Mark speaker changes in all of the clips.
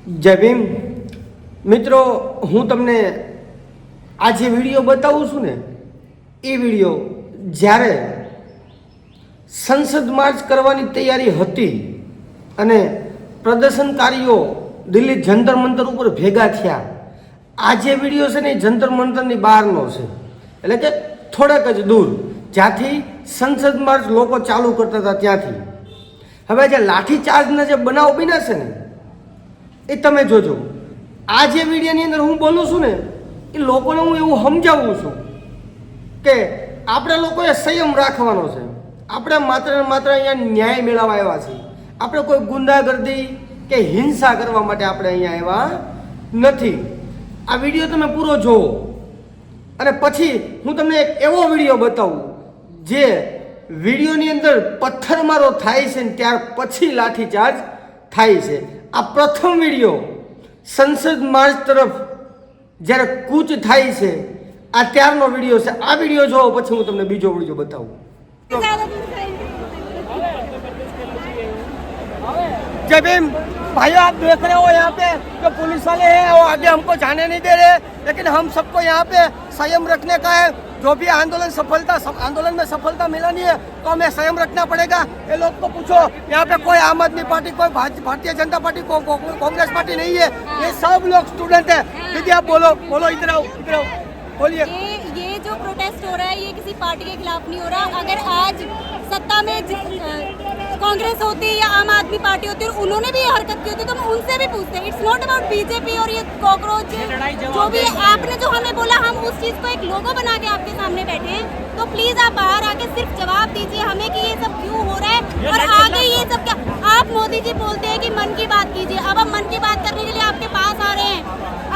Speaker 1: જય ભીમ મિત્રો, હું તમને આ જે વિડીયો બતાવું છું ને એ વિડીયો જ્યારે સંસદ માર્ચ કરવાની તૈયારી હતી અને પ્રદર્શનકારીઓ દિલ્હી જંતર મંતર ઉપર ભેગા થયા. આ જે વિડીયો છે ને એ જંતર મંતરની બહારનો છે, એટલે કે થોડાક જ દૂર જ્યાંથી સંસદ માર્ચ લોકો ચાલુ કરતા હતા ત્યાંથી. હવે જે લાઠીચાર્જના જે બનાવ બન્યા છે ને એ તમે જોજો. આ જે વિડીયોની અંદર હું બોલું છું ને એ લોકોને હું એવું સમજાવું છું કે આપણે લોકોએ સંયમ રાખવાનો છે. આપણે માત્ર ને માત્ર અહીંયા ન્યાય મેળવવા આવ્યા છીએ. આપણે કોઈ ગુંડાગર્દી કે હિંસા કરવા માટે આપણે અહીંયા આવ્યા નથી. આ વિડીયો તમે પૂરો જુઓ અને પછી હું તમને એક એવો વિડીયો બતાવું જે વિડીયોની અંદર પથ્થરમારો થાય છે ને ત્યાર પછી લાઠીચાર્જ થાય છે. આ પ્રથમ વિડીયો સંસદ માર્ચ તરફ જ્યારે કૂચ થાય છે આ ત્યારનો વિડીયો છે. આ વિડીયો જોવો પછી હું તમને બીજો વિડીયો બતાવું. जय भीम भाइयों, आप देख रहे हो यहाँ पे जो पुलिस वाले हैं वो आगे हमको जाने नहीं दे रहे, लेकिन हम सबको यहाँ पे संयम रखने का है. जो भी आंदोलन में सफलता मिला नहीं है तो हमें संयम रखना पड़ेगा. ये लोग को पूछो, यहाँ पे कोई आम आदमी पार्टी, कोई भारतीय जनता पार्टी, कांग्रेस पार्टी नहीं है. ये सब लोग स्टूडेंट है. दीदी आप बोलो इधर आओ बोलिए.
Speaker 2: ये जो प्रोटेस्ट हो रहा है ये किसी पार्टी के खिलाफ नहीं हो रहा. अगर आज सत्ता में कांग्रेस होती या आम आदमी पार्टी होती और उन्होंने भी ये हरकत की होती तो हम उनसे भी पूछते. इट्स नॉट अबाउट बीजेपी और ये कॉकरोच जो भी आपने जो हमें बोला, हम उस चीज को एक लोगो बना के आपके सामने बैठे हैं. तो प्लीज आप बाहर आके सिर्फ जवाब दीजिए हमें कि ये सब क्यों हो रहा है और आगे ये सब क्या. आप मोदी जी बोलते हैं कि मन की बात कीजिए. अब हम मन की बात करने के लिए आपके पास आ रहे हैं,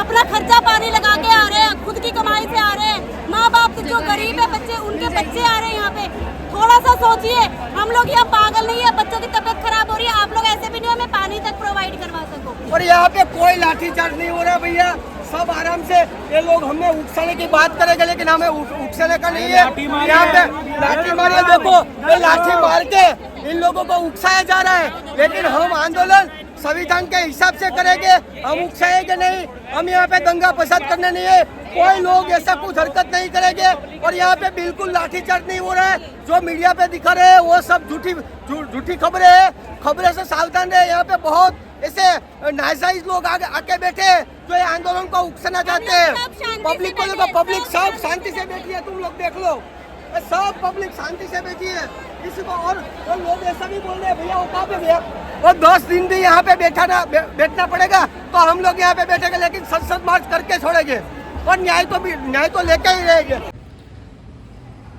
Speaker 2: अपना खर्चा पानी लगा के आ रहे हैं, खुद की कमाई से आ रहे हैं. माँ बाप जो गरीब है बच्चे, उनके बच्चे आ रहे हैं यहाँ पे. थोड़ा सा सोचिए, हम लोग यहाँ पागल नहीं है. बच्चों की तबीयत खराब हो रही है, आप लोग ऐसे भी नहीं हमें पानी तक प्रोवाइड करवा सको.
Speaker 1: और यहाँ पे कोई लाठीचार्ज नहीं हो रहा भैया. सब आराम से ये लोग हमें उकसाने की बात करेंगे, लेकिन हमें उकसाने का नहीं है. यहाँ पे लाठी मारिए, देखो ये लाठी मार के इन लोगों को उकसाया जा रहा है. लेकिन हम आंदोलन संविधान के हिसाब से करेंगे, हम उकसाएंगे नहीं. हम यहाँ पे दंगा फसाद करने नहीं है. कोई लोग ऐसा कुछ हरकत नहीं करेंगे. और यहाँ पे बिल्कुल लाठीचार्ज नहीं हो रहा है. जो मीडिया पे दिखा रहे हैं वो सब झूठी खबरें हैं. खबरें से सावधान रहे. यहाँ पे बहुत ऐसे नाजायज लोग आके बैठे हैं जो ये आंदोलन को उकसाना चाहते हैं. पब्लिक को देखो, पब्लिक सब शांति से बैठी है. तुम लोग देख लो, सब पब्लिक शांति से बैठी है. किसी को और लोग ऐसा भी बोल रहे हैं भैया वो कहाँ पे भैया, और 10 दिन भी यहाँ पे बैठना पड़ेगा तो हम लोग यहाँ पे बैठेंगे, लेकिन संसद मार्च करके छोड़ेंगे और न्याय तो लेके ही रहेंगे.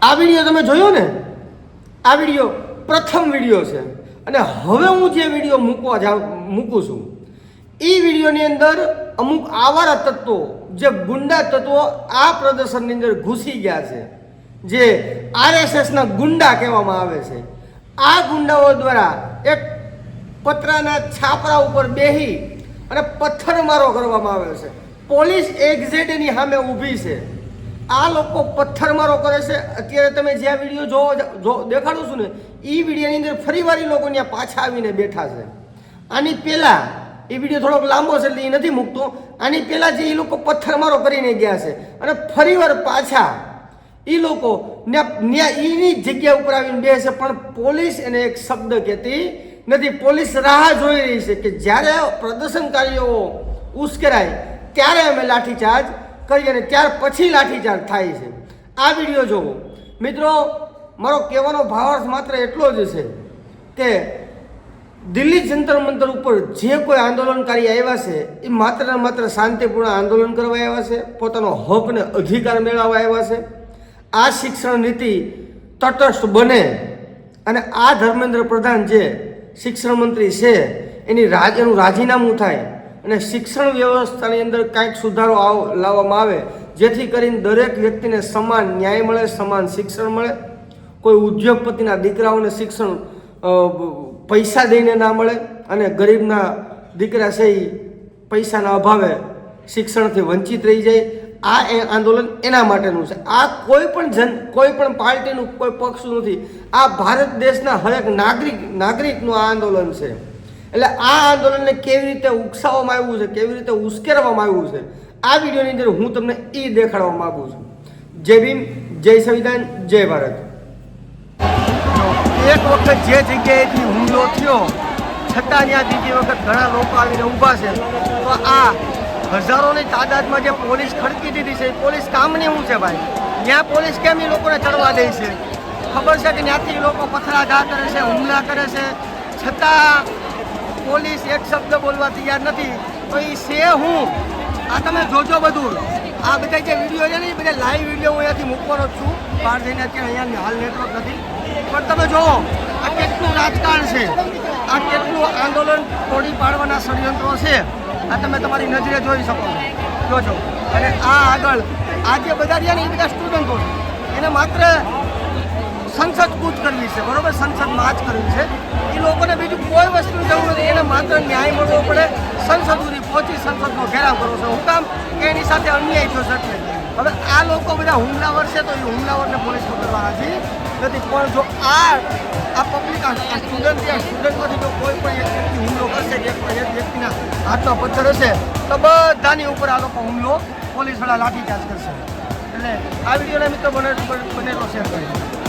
Speaker 1: આ વિડીયો તમે જોયો ને, આ વિડીયો પ્રથમ વિડીયો છે અને હવે હું જે વિડીયો મૂકું છું એ વિડીયોની અંદર અમુક આવારા તત્વો, જે ગુંડા તત્વો આ પ્રદર્શનની અંદર ઘૂસી ગયા છે, જે આરએસએસના ગુંડા કહેવામાં આવે છે. આ ગુંડાઓ દ્વારા એક પતરાના છાપરા ઉપર બેહી અને પથ્થરમારો કરવામાં આવ્યો છે. પોલીસ એક્ઝેટ એની સામે ઊભી છે. આ લોકો પથ્થરમારો કરે છે. અત્યારે તમે જે આ વિડીયો દેખાડું છું ને એ વિડીયોની અંદર ફરીવાર એ લોકો ત્યાં પાછા આવીને બેઠા છે. આની પહેલાં એ વિડીયો થોડોક લાંબો છે એટલે એ નથી મૂકતો. આની પહેલાં જે એ લોકો પથ્થરમારો કરીને ગયા છે અને ફરીવાર પાછા એ લોકો એની જગ્યા ઉપર આવીને બેસે, પણ પોલીસ એને એક શબ્દ કહેતી નથી. પોલીસ રાહ જોઈ રહી છે કે જ્યારે પ્રદર્શનકારીઓ ઉશ્કેરાય ત્યારે અમે લાઠીચાર્જ કરીએ અને ત્યાર પછી લાઠીચાર્જ થાય છે. આ વિડીયો જોવો મિત્રો. મારો કહેવાનો ભાવાર્થ માત્ર એટલો જ છે કે દિલ્હી જંતર મંતર ઉપર જે કોઈ આંદોલનકારી આવ્યા છે એ માત્ર ને માત્ર શાંતિપૂર્ણ આંદોલન કરવા આવ્યા છે, પોતાનો હક ને અધિકાર મેળવવા આવ્યા છે. આ શિક્ષણ નીતિ તટસ્થ બને અને આ ધર્મેન્દ્ર પ્રધાન જે શિક્ષણ મંત્રી છે એનું રાજીનામું થાય અને શિક્ષણ વ્યવસ્થાની અંદર કાંઈક સુધારો લાવવામાં આવે, જેથી કરીને દરેક વ્યક્તિને સમાન ન્યાય મળે, સમાન શિક્ષણ મળે. કોઈ ઉદ્યોગપતિના દીકરાઓને શિક્ષણ પૈસા દઈને ના મળે અને ગરીબના દીકરા છે એ પૈસાના અભાવે શિક્ષણથી વંચિત રહી જાય. આ આંદોલન એના માટેનું છે. આ કોઈ પણ પાર્ટીનું કોઈ પક્ષ નથી. આ ભારત દેશના હરેક નાગરિકનું આ આંદોલન છે. એટલે આ આંદોલનને કેવી રીતે ઉકસાવવામાં આવ્યું છે, કેવી રીતે ઉશ્કેરવામાં આવ્યું છે, આ વિડીયોની અંદર હું તમને એ દેખાડવા માંગુ છું. જય ભીમ, જય સંવિધાન, જય ભારત. એક વખત જે જગ્યાએથી હુમલો થયો છતાં ત્યાં બીજી વખત ઘણા લોકો આવીને ઊભા છે, તો આ હજારોની તાદાદમાં જે પોલીસ ખડકી દીધી છે એ પોલીસ કામની શું છે ભાઈ? ત્યાં પોલીસ કેમ એ લોકોને ચડવા દે છે? ખબર છે કે ત્યાંથી લોકો પથરાઘા કરે છે, હુમલા કરે છે, છતાં પોલીસ એક શબ્દ બોલવા તૈયાર નથી. તો એ છે હું આ તમે જોજો બધું. આ બધા જે વિડીયો છે ને એ બધા લાઈવ વિડીયો હું અહીંયાથી મૂકવાનો જ છું. બહાર જઈને અત્યારે અહીંયા હાલ નેટવર્ક નથી, પણ તમે જુઓ આ કેટલું રાજકારણ છે, આ કેટલું આંદોલન તોડી પાડવાના ષડયંત્રો છે. આ તમે તમારી નજરે જોઈ શકો જોજો. અને આ આગળ આ જે બધા રહ્યા ને એ બધા સ્ટુડન્ટો છે, એને માત્ર સંસદ કૂચ કરવી છે, બરોબર, સંસદ માર્ચ કરવી છે. એ લોકોને બીજું કોઈ વસ્તુની જરૂર નથી, એને માત્ર ન્યાય મળવો પડે. સંસદ સુધી પહોંચી સંસદનો ઘેરાવ કરવો છે. હું કામ કે એની સાથે અન્યાય થયો છે એટલે. હવે આ લોકો બધા હુમલાવર છે તો એ હુમલાવરને પોલીસ પકડવા રાજી નથી. પણ જો આ પબ્લિક આ સ્ટુડન્ટમાંથી જો કોઈ પણ એક વ્યક્તિ હુમલો કરશે, એક વ્યક્તિના હાથમાં પથ્થર હશે તો બધાની ઉપર આ લોકો હુમલો પોલીસવાળા લાઠીચાર્જ કરશે. એટલે આ વિડીયોને મિત્રો બનેલો શેર કરી.